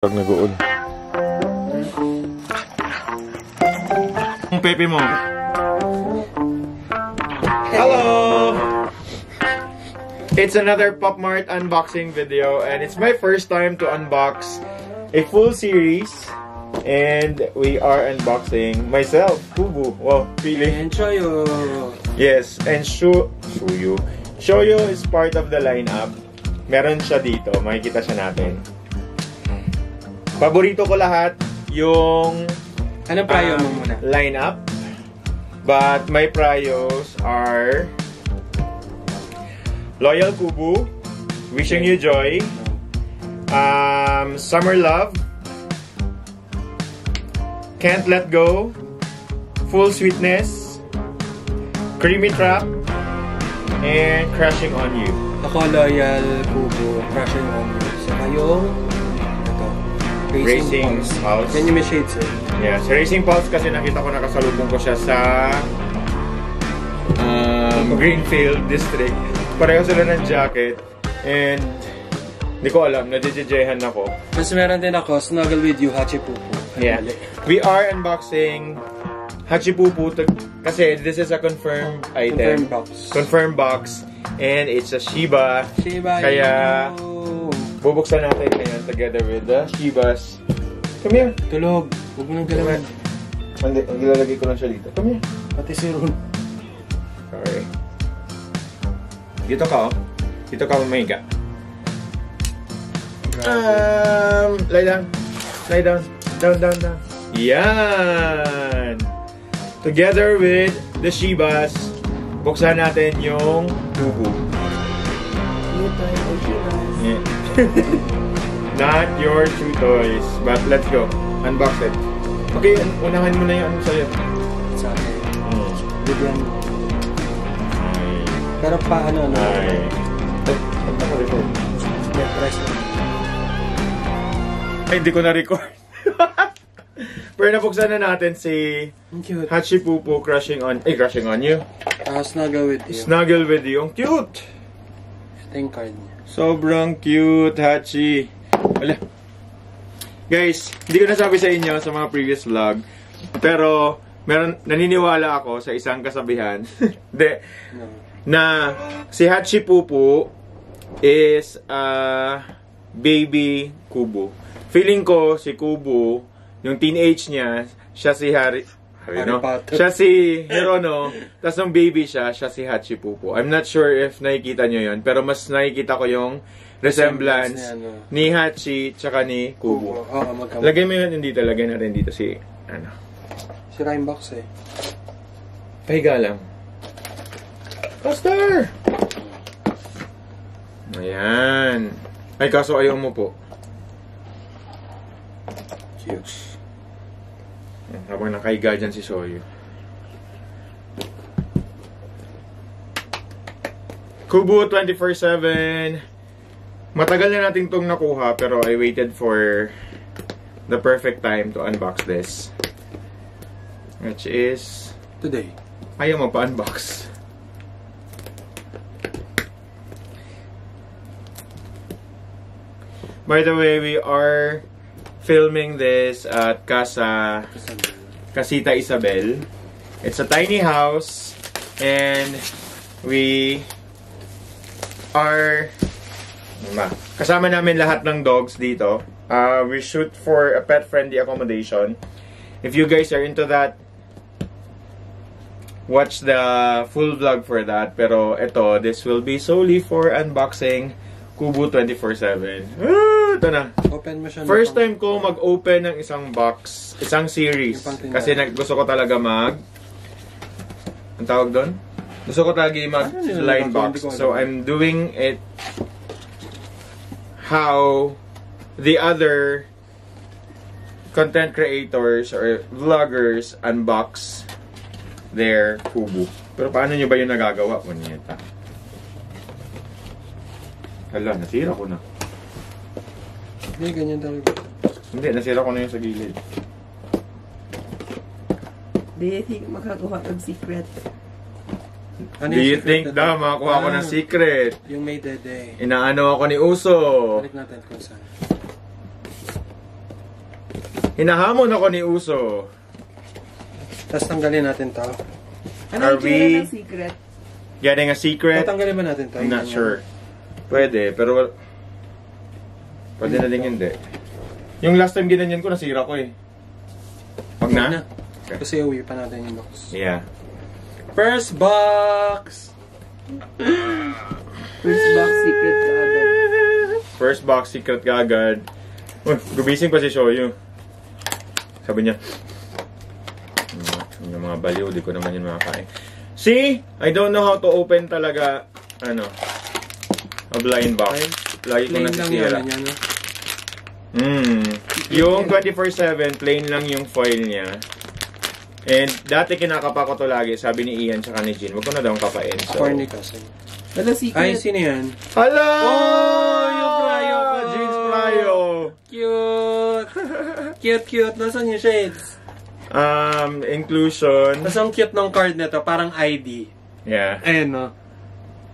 Pag nag-uod. Ang pepe mo. Hello! It's another Pop Mart unboxing video and it's my first time to unbox a full series. And we are unboxing myself, Kubu. Wow, feeling. And Shoyo. Yes, and Shoyo. Shoyo is part of the lineup. Meron siya dito, makikita siya natin. Paborito ko lahat yung Anong prayo mo muna? Lineup. But my prayos are Loyal Kubu, Wishing You Joy, Summer Love, Can't Let Go, Full Sweetness, Creamy Trap, and Crashing On You. Ako Loyal Kubu, Crashing On You. Saka yung Racing Pulse. Yan yung may shades eh. Yes, Racing Pulse kasi nakita ko nakasalubong ko siya sa Greenfield District. Pareho sila ng jacket and hindi ko alam, nadjejehan ako. Mas meron din ako, Snuggle With You, Hachipupu. Yeah. We are unboxing Hachipupu kasi this is a confirmed item. Confirmed box. And it's a Shiba. Kaya bubuksan natin ngayon together with the Shibas. Come here. Tulog. Huwag mo nang galawan. Hindi, ilalagay ko lang siya dito. Come here. Pati si Ron. Sorry. Dito ka, oh. Dito ka, umiga. Lie down. Lie down. Down. Yan. Together with the Shibas, buksan natin yung Kubu. Yeah. Not your shoe toys, but let's go. Unbox it. Okay, unahan mo na yung ano sa'yo. Sa akin. Bigyan. Pero pa ano? Ay. Ay, hindi ko na-record. Pero nabuksan na natin si Hachipupu Crashing On You. Snuggle With You. Snuggle With You. Ang cute! Ito yung card niya. Sobrang cute, Hachi. Wala. Guys, hindi ko nasabi sa inyo sa mga previous vlog, pero naniniwala ako sa isang kasabihan na si Hachipupu is baby Kubu. Feeling ko si Kubu, yung teenage niya, siya si Harry Potter. Siya si Hirono, tapos nung baby siya si Hachipupu. I'm not sure if nakikita nyo yun, pero mas nakikita ko yung resemblance ni Hachi tsaka ni Kubu. Lagay mo yun dito, lagay natin dito si si Rhyme Box eh. Pahiga lang. Buster! Ayan. Ay, kaso ayaw mo po. Cute. Habang nakahiga dyan si Shoyo. Kubu 24/7. Matagal na natin itong nakuha pero I waited for the perfect time to unbox this. Which is today. Ayaw mo pa-unbox. By the way, we are filming this at Casita Isabel. It's a tiny house and we are kasama namin lahat ng dogs dito. We shoot for a pet-friendly accommodation. If you guys are into that, watch the full vlog for that. Pero this will be solely for unboxing Kubu 24/7. Ito na. Open mo siya. First time ko mag-open ng isang box, isang series. Kasi gusto ko talaga ang tawag doon? Gusto ko talaga mag-line box. So I'm doing it how the other content creators or vloggers unbox their Kubu. Pero paano nyo ba yung nagagawa? Punyeta. Hala, nasira ko na. Hindi, ganyan talaga. Hindi, nasira ko na yung sa gilid. Do you think makakakuha ng secret? Do you think daw makakuha ko ng secret? Yung may dede. Inaano ako ni Uso. Balik natin kung saan. Hinahamon ako ni Uso. Tapos tanggalin natin to. Ano Are yung tsura we- ng secret? Getting a secret? Tatanggalin ba natin to? I'm not sure. Pwede, pero... Pwede na din hindi. Yung last time ginanyan ko, nasira ko eh. Wag na? Okay. Kasi uwi pa natin yung box. Yeah. First box! First box secret ka agad. First box, secret ka agad. Uy, gumising pa si Shoyu. Sabi niya, yung mga baliw, di ko naman yun makakain. See? I don't know how to open talaga, ano, a blind box. Lagi ko Plain lang nasisira. yan, ano? Yung 24/7, plain lang yung foil niya. And dati kinakapa ko to lagi, sabi ni Ian tsaka ni Jin, wag ko na daw kapain. So, Corny kasi. Ano secret? Ay, sino yan? Hello! Oh, yung Prayo ko! Jin's Prayo! Cute! Cute. Nasaan yung shades? Inclusion. Tapos ang cute ng card na to, parang ID. Yeah. Ayan, no?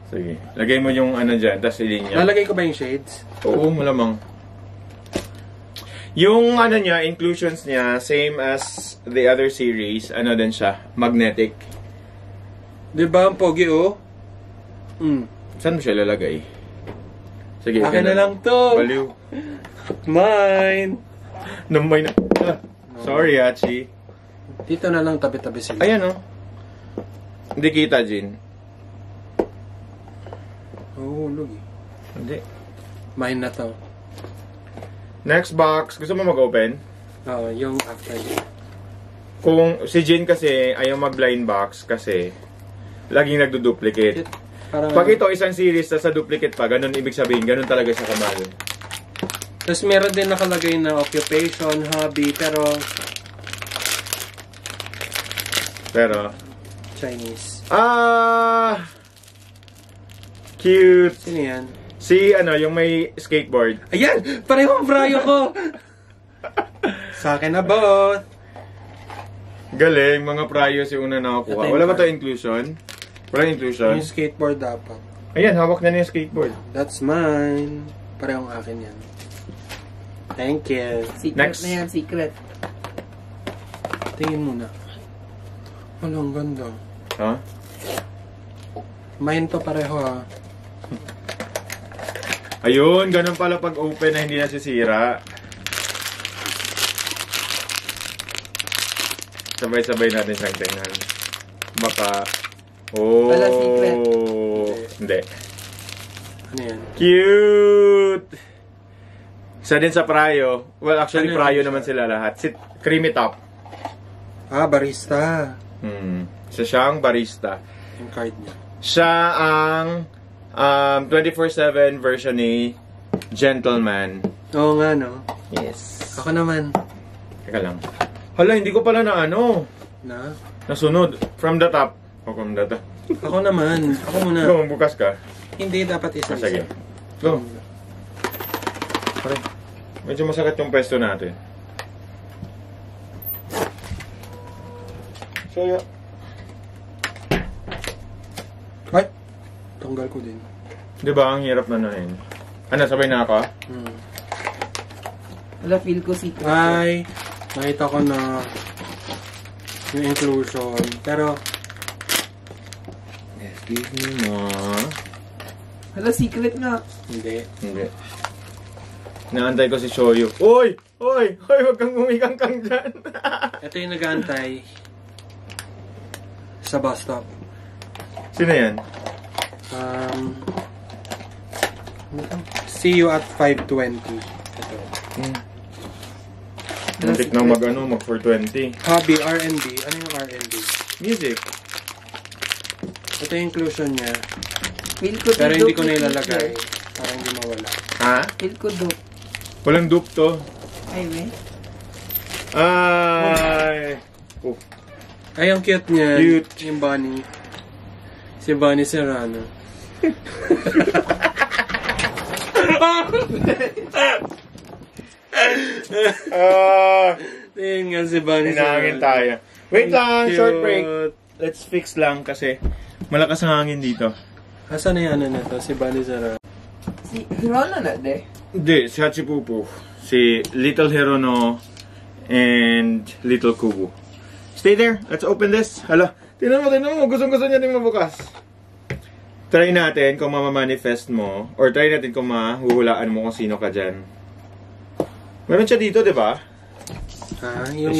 Sige. Lagay mo yung ano dyan, tas ilinya. Lalagay ko ba yung shades? Oo, malamang. Yung ano niya, inclusions niya, same as the other series, ano din siya, magnetic. Diba ang pogi, oh? Saan mo siya lalagay? Sige, Akin ganun. na lang to. Baliw. Mine! Namay na. Sorry, Hachi. Dito na lang tabi-tabi sila. Ayan, oh. Hindi kita, Jin. Oh, lugi. Hindi. Mine na to. Next box. Gusto mo mag-open? Oo, yung after din. Kung si Jin kasi ayaw mag-blind box kasi laging nagdo-duplicate. Parang, Pag ito isang series sa duplicate pa, ganun ibig sabihin, ganun talaga siya kamahal. Tapos meron din nakalagay na occupation, hobby, pero Chinese. Cute. Sino yan? Si ano, yung may skateboard. Ayan! Pareho ang brayo ko! Sa akin na both! Galing, mga prios yung una nakakuha. Ito yung Wala ba card. to inclusion? Walang inclusion? Yung skateboard dapat. Ayan, hawak na niya yung skateboard. That's mine. Parehong akin yan. Thank you. Secret Next. na yan, secret. Tingin muna. Ano, ang ganda. Ha? Mine to pareho, ha. Ayun, ganun pala pag open na hindi nasisira. Sabay-sabay natin siyang tingnan. Baka... Oh! Wala secret. Hindi. Ano yan? Cute! Isa din sa Prayo. Well, actually, Ano Prayo yun naman siya? sila lahat. Si Creamy Top. Ah, barista. Siya siyang barista. Yung card niya. Siya ang 24/7 version ni Gentleman. Oo nga, no? Yes. Ako naman. Teka lang. Hala, hindi ko pala na ano. Na? Nasunod. From the top. O from the top. Ako naman. Ako muna. Go, bukas ka. Hindi, dapat isa. Sige. Go. Pare. Medyo masakit yung pwesto natin. So, yeah. Ay! Tanggal ko din. Di ba, ang hirap na nahin. Ano, sabay na ako? Wala, feel ko secret. Ay! Nakita ko na yung inclusion. Pero, Yes, give me more. Wala, secret nga. hindi. Hindi. Naantay ko si Shoyu. Uy! Uy! Uy! Huwag kang umikang-kang dyan! Ito yung nag-aantay sa bus stop. Sino yan? See you at 5:20. Ito. Muntik na mag 420. Hobby, R&B. Ano yung R&B? Music. Ito yung inclusion niya. Feel ko Pero hindi ko na dope ilalagay. eh. Para hindi mawala. Ha? Feel ko dope. Walang dupe to. Ay, we. Ay! Oh. Ay, ang cute niya. Cute. Yung bunny. Si Bunny Serrano. Tingin nga si Bunny Hinahangin tayo. Wait lang, short break. Let's fix lang kasi malakas ang hangin dito. Asan na yan na to? Si Bunny Serrano. Si Hirono na de. Hindi, si Hachipupu. Si Little Hirono and Little Kubo. Stay there. Let's open this. Hala. Tingnan mo. Gustong-gusto niya din mabukas. Try natin kung mamamanifest mo. Or try natin kung mahuhulaan mo kung sino ka dyan. Meron siya dito, di ba? Yung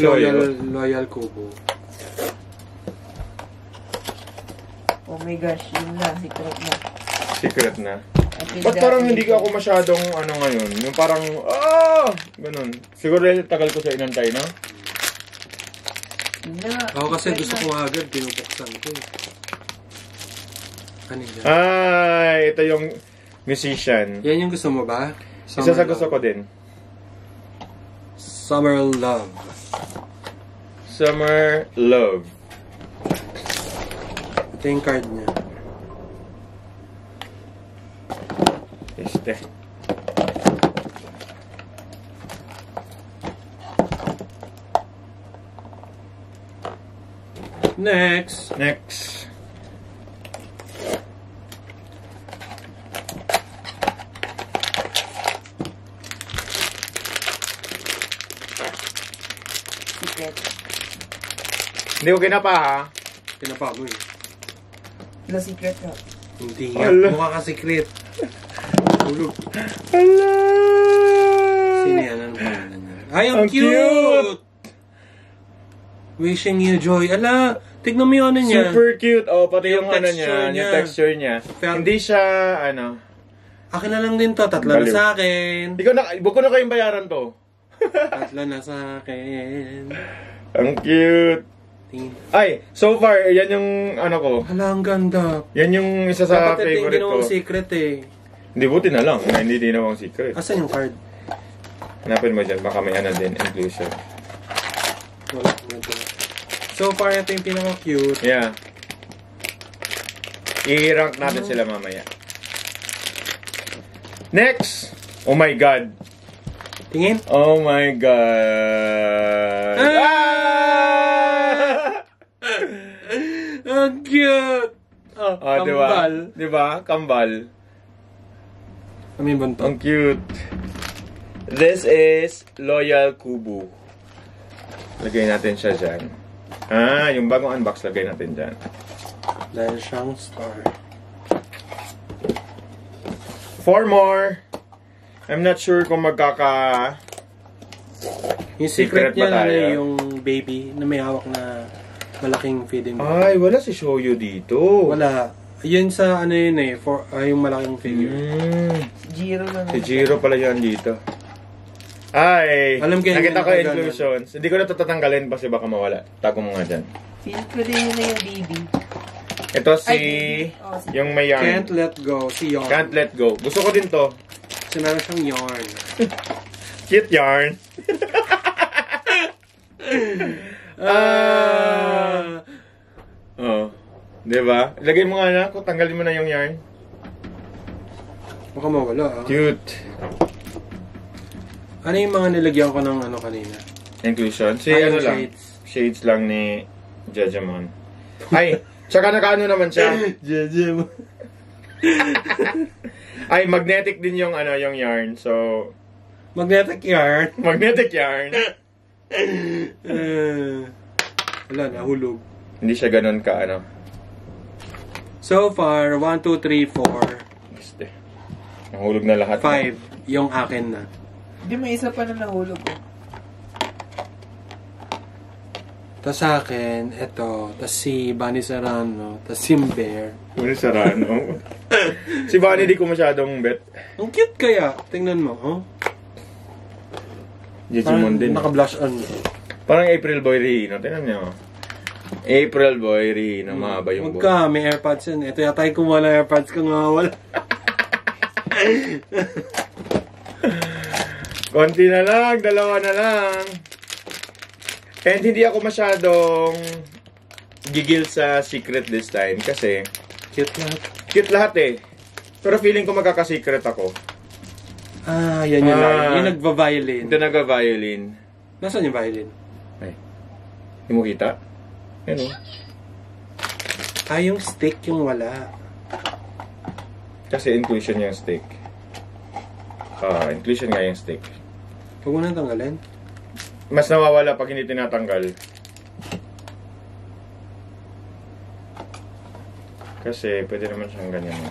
loyal Kubo. Oh my gosh, yun na, secret na. Secret na. Ba't parang hindi ako masyadong ano ngayon? Yung parang, ganun. Siguro tagal ko sa inantay, no? Ako kasi gusto ko agad, pinupuksan ko. Ano yan? Ito yung musician. Yan yung gusto mo ba? Isa sa gusto ko din. Summer Love. Summer Love. Ito yung card niya. Este. Next. Secret. Hindi ko kinapa, ha? Kinapa mo eh. The secret ka. Hindi nga. Mukha ka secret. Tulog. Hala! Sino yan? Anong pangalan niya? Ay, ang cute! Wishing you joy. Ala, tignan mo yung ano niya. Super cute. Oh, pati yung ano texture niya, yung texture niya. Hindi siya, ano. Akin na lang din to. Tatlo na sa akin. Huwag ko na kayong bayaran to. Tatlo na sa akin. Ang cute. Ay, so far, yan yung ano ko. Hala, ang ganda. Yan yung isa sa dapat favorite ko. Dapat secret eh. Hindi, buti na lang. Hindi ginawang secret. Asan yung card? Hanapin mo dyan. Baka may ano din. Inclusion. Wala. So far, ito yung pinaka-cute. Yeah. I-rank natin sila mamaya. Next! Oh my God. Tingin? Oh my God. Ang cute! Kambal. Diba? Kambal. Kami banto. Ang cute. This is Loyal Kubo. Lagay natin siya dyan. Yung bagong unbox, lagay natin dyan. Dahil siyang star. 4 more. I'm not sure kung magkaka... Yung secret ba niya tayo? na yung baby na may hawak na malaking feeding. Ay, wala si Shoyo dito. Wala. Yun sa ano yun eh, yung malaking figure. Jiro na. Si Jiro pala yan dito. Ay, alam ko nakita ko yung ganun. inclusions. Hindi ko na ito tatanggalin kasi baka mawala. Tago mo nga dyan. Feel ko din yun na yung baby. Ito si... yung may yarn. Can't Let Go. Si Yarn. Can't Let Go. Gusto ko din to. Kasi meron siyang yarn. Cute yarn. Oh. Diba? Lagay mo nga na. Kung tanggalin mo na yung yarn. Baka mawala ah. Cute. Ano yung mga nilagyan ko ng ano kanina? Inclusion. Si Ay, ano lang. shades. Shades lang ni Jajamon. Ay, tsaka nakaano naman siya. Jajamon. Ay, magnetic din yung ano, yung yarn. So, magnetic yarn. magnetic yarn. Wala, nahulog. Hindi siya ganun ka, ano. So far, 1, 2, 3, 4. Este. Nahulog na lahat. 5. Yung akin na. Hindi, may isa pa na nahulog ko. Tapos sa akin, ito. Tapos si Bunny Serrano. Tapos si Bear. Bunny Serrano. Si Bunny di ko masyadong bet. Ang cute kaya. Tingnan mo, oh. Jejimon din. Naka-blush on. Parang April Boy Rino. Tingnan niyo. April Boy Rino. Mahaba yung Huwag ka, may AirPods yan. Ito yata yung kung wala AirPods ka nga wala. Konti na lang. Dalawa na lang. And hindi ako masyadong gigil sa secret this time kasi Cute lahat. cute lahat eh. Pero feeling ko magkaka-secret ako. Yan yung line. Yung nagva-violin. Ito nagva-violin. Nasaan yung violin? Ay. Hindi mo kita? Ano? Yung stick yung wala. Kasi inclusion yung stick. Inclusion nga yung stick. Huwag mo nang tanggalin. Mas nawawala pag hindi tinatanggal. Kasi pwede naman siyang ganyan.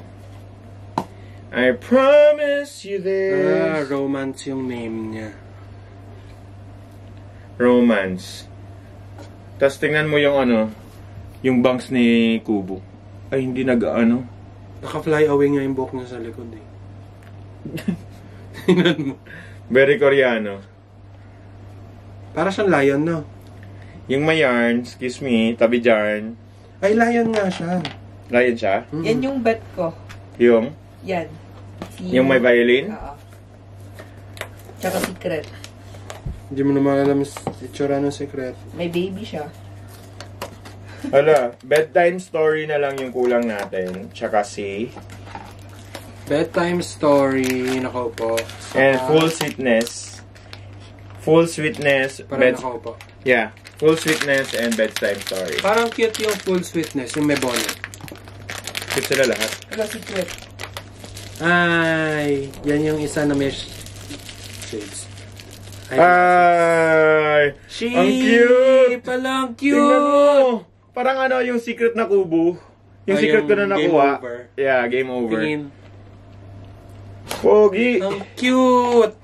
I promise you this. Romance yung name niya. Romance. Tapos tingnan mo yung ano, yung bangs ni Kubo. Ay, hindi nag-ano. Naka-fly away nga yung buhok niya sa likod eh. Tingnan mo. Very Koreano. Para siyang lion, no? Yung may yarn, excuse me, tabi dyan. Ay, lion nga siya. Lion siya? Yan yung bet ko. Yung? Yan. Yung may violin? Oo. Tsaka secret. Hindi mo naman alam yung itsura ng secret. May baby siya. Hala, bedtime story na lang yung kulang natin. Tsaka si... Bedtime story, nako po. And full sweetness. Full sweetness. Parang nako po. Yeah. Full sweetness and bedtime story. Parang cute yung full sweetness, yung may bonnet. Cute sila lahat. Wala secret. Ay, yan yung isa na may shades. Ay! She Ang cute! Palang Tingnan mo! cute! Parang ano yung secret na Kubo. Yung Ay, secret ko yung na game nakuha. over. Yeah, game over. Tingin. Pogi! Ang cute!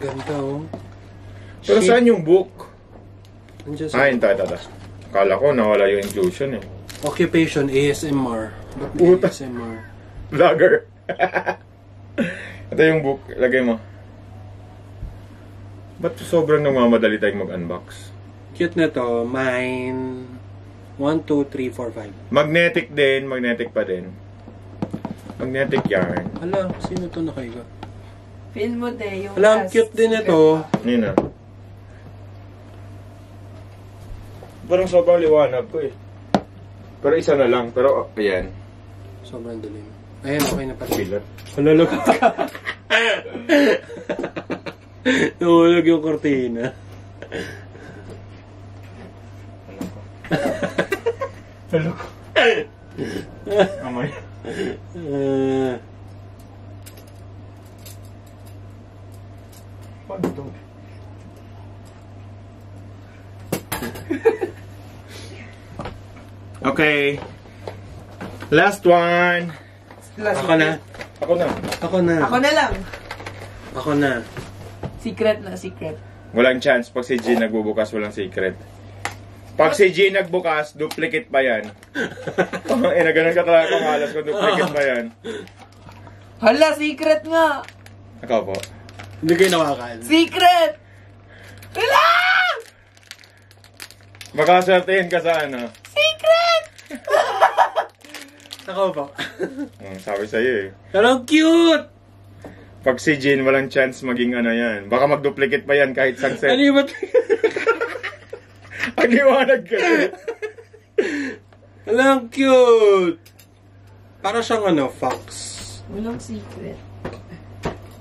Ganda oh. Pero She- saan yung book? Andiyan sa Ito. Akala ko nawala yung inclusion eh. occupation ASMR. Ba't may Puta. ASMR? Vlogger. Ito yung book. Lagay mo. Ba't sobrang nagmamadali tayong mag-unbox? Cute na to. Mine 1, 2, 3, 4, 5. Magnetic din. Magnetic pa din. Magnetic yarn. Hala, sino to nakaiga? Feel mo de yung... Hala, ang last cute din secret ito. pa. Yun na. Parang sobrang liwanag ko eh. Pero isa na lang. Pero ayan. Sobrang dilim. Ayan, okay na pala. Bilat. Halalagot ka. Nahulog yung kortina. Hello ko. Amay. Paano to? Okay. Last one. Last Ako na. Ako na. Ako na. Ako na lang. Ako na. Secret na secret. Walang chance. Pag si G nagbubukas, walang secret. Pag si G nagbukas, duplicate pa yan. Na ganun ka talaga kamalas kung duplicate pa yan. Hala, secret nga! Ikaw po. Hindi kayo nawakan. Secret! Hala! Baka swertehin ka sa ano. Secret! Ako pa. Sabi sa'yo eh. Pero ang cute! Pag si Jin, walang chance maging ano yan. Baka mag-duplicate pa yan kahit sunset. Ano yung Ang liwanag kasi. Ang cute! Para siyang ano, fox. Walang secret.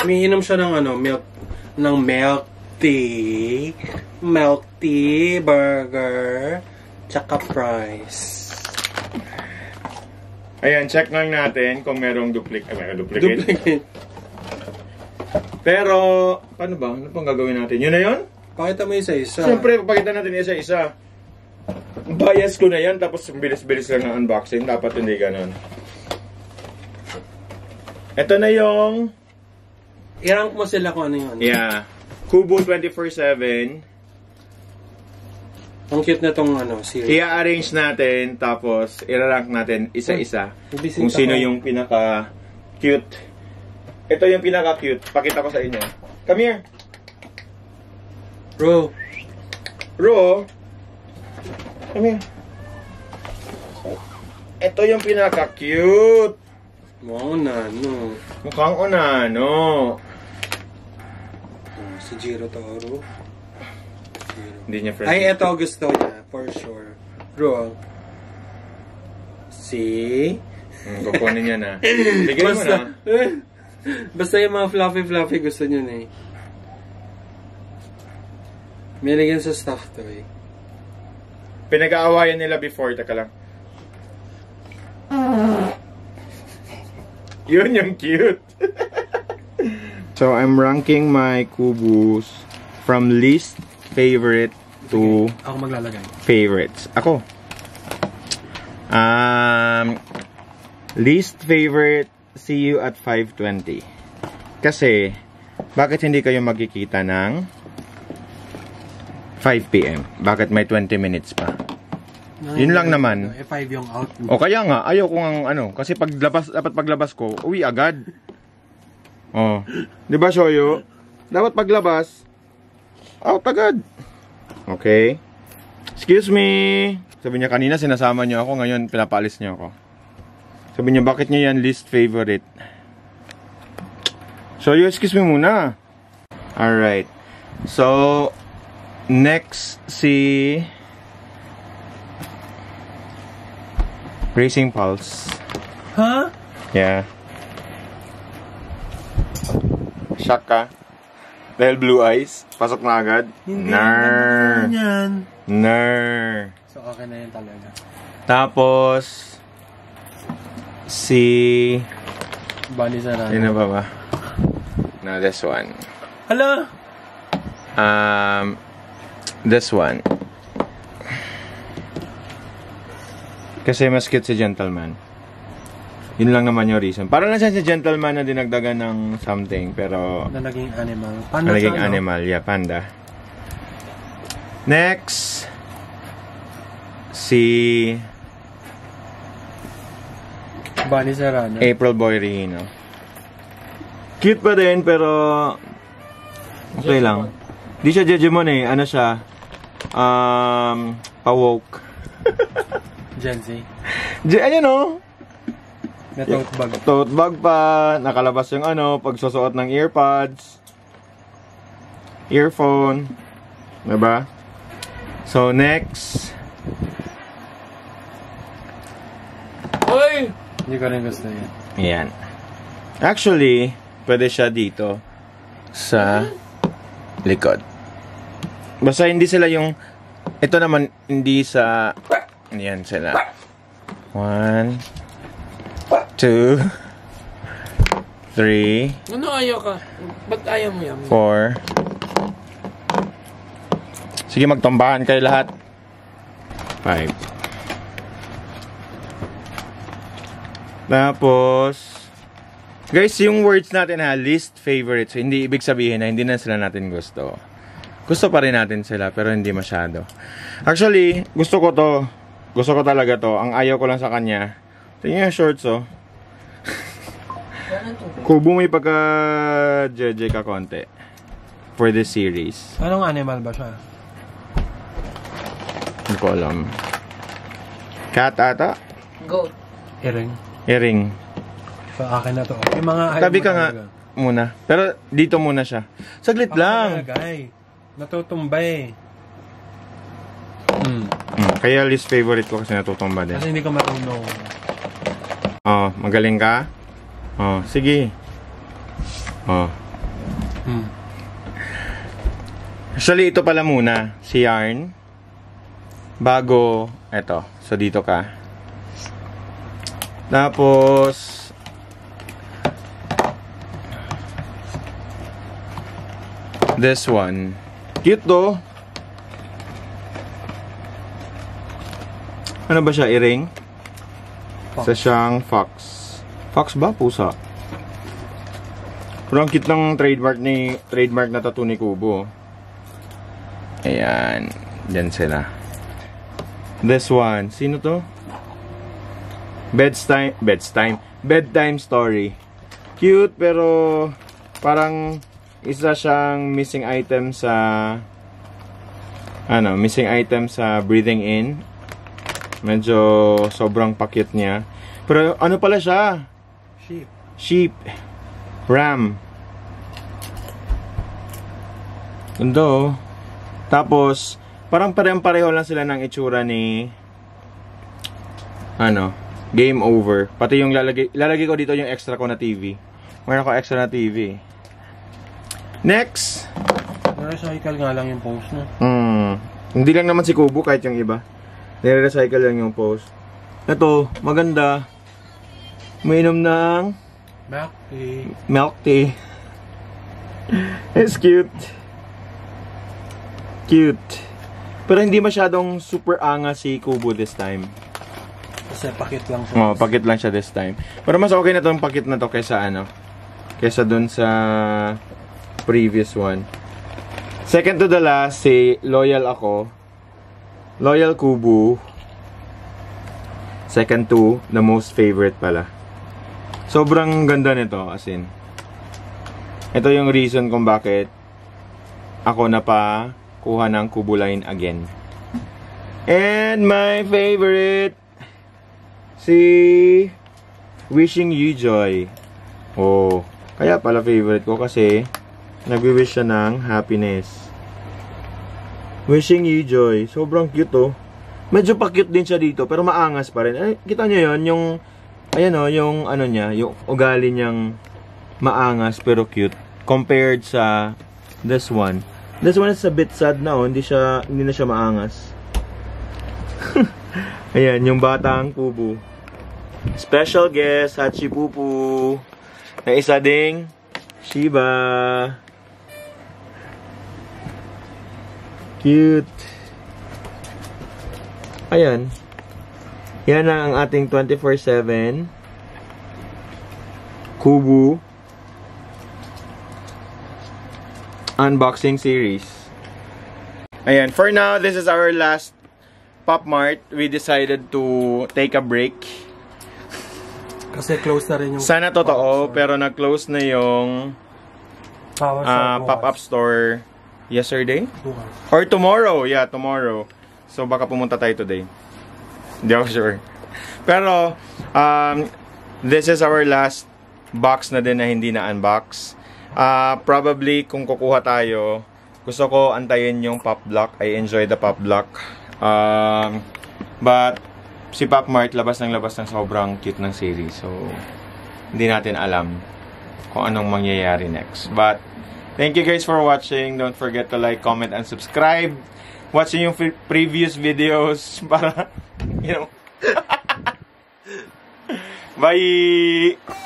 Umiinom siya ng ano, milk tea. Milk tea, burger, tsaka fries. Ayan, check lang natin kung merong duplicate. Duplicate. Duplicate. Pero, paano ba? Ano pang gagawin natin? Yun na yun? Pakita mo isa-isa. Siyempre, papakita natin isa-isa. Bias ko na yan, tapos bilis-bilis lang ang unboxing. Dapat hindi ganun. Ito na yung... I-rank mo sila kung ano yun. Yeah. Kubo 24/7. Ang cute na tong ano, series. I-arrange natin, tapos i-rank natin isa-isa. Bibisita Kung sino ko. yung pinaka-cute. Ito yung pinaka-cute. Pakita ko sa inyo. Come here. Bro. Ro. Come here. Ito yung pinaka-cute. Wow, nano. Mukhang unano. Si Jiro Toro. Jiro. Hindi niya friend. Ay, eto gusto niya. For sure. Bro. Si... Kukunin niya na. Bigay mo na. Basta yung mga fluffy gusto niya na eh. May lagyan sa stuff to eh. Pinag-aawayan nila before. Taka lang. Yun yung cute. So, I'm ranking my kubus from least favorite to Ako maglalagay. favorites. Ako. Least favorite, see you at 5:20. Kasi, bakit hindi kayo magkikita ng 5 PM? Bakit may 20 minutes pa? Yun lang naman. E5 yung out. O kaya nga, ayaw ko ng kasi dapat paglabas ko, uwi agad. Oh. 'Di ba, Shoyo? Dapat paglabas, out agad. Okay? Excuse me. Sabi niya kanina sinasama niyo ako, ngayon pinapaalis niyo ako. Sabi niya, bakit niya yan least favorite? Shoyo, excuse me muna. Alright. So, next si Racing Pulse. Ha? Yeah. Shock ka? Dahil blue eyes? Pasok na agad? Hindi. Ner. Yan. Ner. So, okay na yan talaga. Tapos, si... Bali sa rana. Sino ba? No, this one. Hala! This one. Kasi mas cute si Gentleman. Yun lang naman yung reason. Para lang siya si Gentleman na dinagdagan ng something, pero... Na naging animal. Panda na naging siya, animal. Yeah, panda. Next. Si... Bali sa rana. April Boy Rino. Cute pa din, pero... Okay lang. Di siya Jejemon eh. Ano siya? Pa-woke. Gen Z. Ayan o. May tote bag. Tote bag pa. Nakalabas yung pagsusuot ng earpods. Earphone. Diba? So, next. Hoy! Hindi ko rin gusto yan. Ayan. Actually, pwede siya dito. Sa likod. Basta hindi sila yung... Ito naman, hindi sa... Ayan sila. 1, 2, 3, Ano ayaw ka? Ba't ayaw mo yan? 4. Sige, magtambahan kayo lahat. 5. Tapos, guys, yung words natin least favorites, so hindi ibig sabihin na hindi na sila natin gusto. Gusto pa rin natin sila, pero hindi masyado. Actually, gusto ko to. Gusto ko talaga to. Ang ayaw ko lang sa kanya. Tingnan yung shorts, oh. Kubo may pagka-jeje ka konti. For this series. Anong animal ba siya? Hindi ko alam. Cat ata? Goat. Earring. Earring. So, akin na to. Yung mga Tabi ka nga muna. Pero dito muna siya. Saglit lang. Natutumbay. Kaya least favorite ko kasi natutumba din. Kasi hindi ko marunong. Oh, magaling ka? Oh, sige. Oh. Actually, ito pala muna. Si Yarn. Bago, eto. So, dito ka. Tapos, this one. Cute to. Ano ba siya? Earring? Isa siyang fox. Fox ba? Pusa. Pero ang cute ng trademark na tattoo ni Kubo. Ayan. Diyan sila. This one. Sino to? Bedtime story. Cute pero parang isa siyang missing item sa breathing in. Medyo sobrang pakit niya. Pero ano pala siya? Sheep. Ram. Ganda oh. Tapos, parang pareho lang sila ng itsura ni Game Over. Pati yung lalagay ko dito yung extra ko na TV. Mayroon ako extra na TV. Next. Recycle nga lang yung post na. Hindi lang naman si Kubo, kahit yung iba. Nire-recycle lang yung post. Ito, maganda. Mainom ng Milk tea. milk tea. It's cute. Cute. Pero hindi masyadong super angas si Kubo this time. Kasi pakit lang siya. Oh, pakit lang siya this time. Pero mas okay na tong pakit na to kaysa ano. Kaysa dun sa previous one. Second to the last, si Loyal ako. Loyal Kubo. Second to the most favorite pala. Sobrang ganda nito, as in. Ito yung reason kung bakit ako na pa kuha ng Kubo line again. And my favorite, si Wishing You Joy. Oh, kaya pala favorite ko kasi nagwi-wish siya ng happiness. Wishing You Joy. Sobrang cute oh. Medyo pa-cute din siya dito pero maangas pa rin. Ay, kita nyo yun, yung ayan oh, yung ano niya, yung ugali niyang maangas pero cute compared sa this one. This one is a bit sad na oh, hindi na siya maangas. Ayan, yung batang Kubo. Special guest, Hachipupu. Na isa ding Shiba. Cute. Ayan. Yan na ang ating 24/7 Kubo unboxing series. Ayan, for now, this is our last Pop Mart. We decided to take a break. Kasi close na rin yung... Sana totoo, pero nag-close na yung pop-up store yesterday? Or tomorrow. Yeah, tomorrow. So, baka pumunta tayo today. Hindi ako sure. Pero, this is our last box na din na hindi na-unbox. Probably, kung kukuha tayo, gusto ko antayin yung Pop Block. I enjoy the Pop Block. But, si Pop Mart, labas ng sobrang cute ng series. So, hindi natin alam kung anong mangyayari next. But, thank you guys for watching. Don't forget to like, comment, and subscribe. Watching yung previous videos para, you know. Bye!